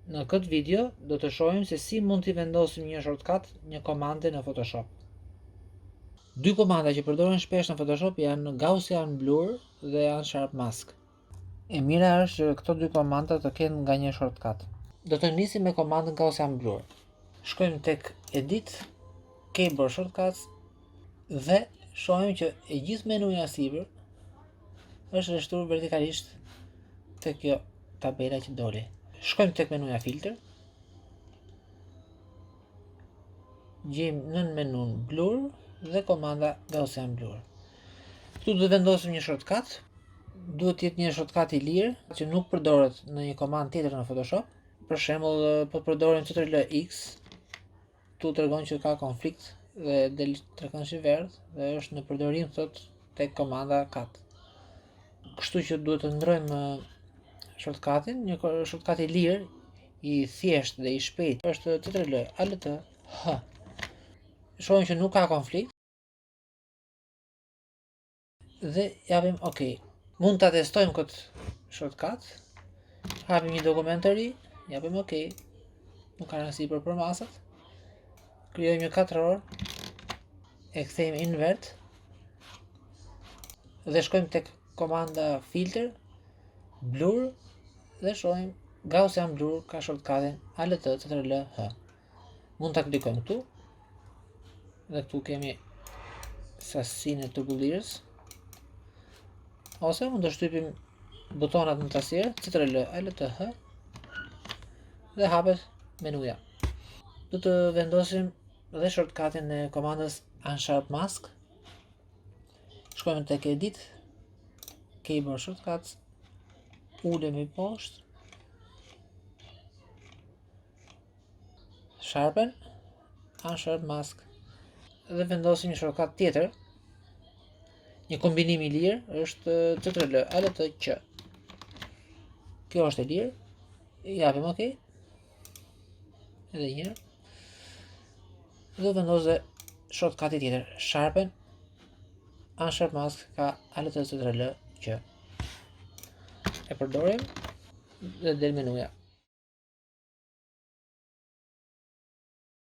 Në këtë video do të shohim se si mund t'i vendosim një shortcut një komande në Photoshop. Dy komanda që përdoren shpesh në Photoshop janë Gaussian Blur dhe Unsharp Mask. E mira është që këto dy komanda të kenë nga një shortcut. Do të nisim me komandën Gaussian Blur. Shkojmë tek Edit, Keyboard Shortcuts dhe shohim që e gjithë menuja sipër është rreshtuar vertikalisht tek kjo tabela që doli. Shkojmë tek menuja Filter. Gjejmë nën menun Blur dhe komanda Gaussian Blur. Këtu do të vendosim një shortcut. Duhet të jetë një shortcut i lirë që nuk përdoret në një komandë tjetër në Photoshop. Për shembull, po përdorim CTRL-X, tu tregon që ka konflikt dhe del trekonshi verdh dhe është në përdorim thot tek komanda cut. Kështu që duhet të ndrojmë shortcutin, një shortcut i lirë, i thjesht dhe i shpejt është CTRL-Alt-H. Shohim që nuk ka konflikt dhe japim OK. Mund ta testojmë këtë shortcut. Hapim një dokument të ri, japim OK. Nuk ka rëndësi për përmasat. Krijojmë një katror, e kthejmë invert dhe shkojmë tek komanda Filter, Blur dhe shohim Gaussian Blur ka shortcutin Alt CTRL-H. Mund ta klikojmë këtu. Dhe këtu kemi sasinë e turbullirës. Ose mund të shtypim butonat në tastier, CTRL-Alt-H dhe hapet menuja. Do të vendosim dhe shortcutin e komandës Unsharp Mask. Shkojmë tek Edit, Keyboard Shortcuts, ulemi poshtë, Sharpen, Unsharp Mask dhe vendosim një shortcut tjetër. Një kombinim i lirë është CTRL-Alt-Q. Kjo është e lirë. Japim OK. Edhe një herë. Dhe vendosë shortcuti tjetër, Sharpen, Unsharp Mask ka Alt CTRL-Q. E përdorim dhe del menuja.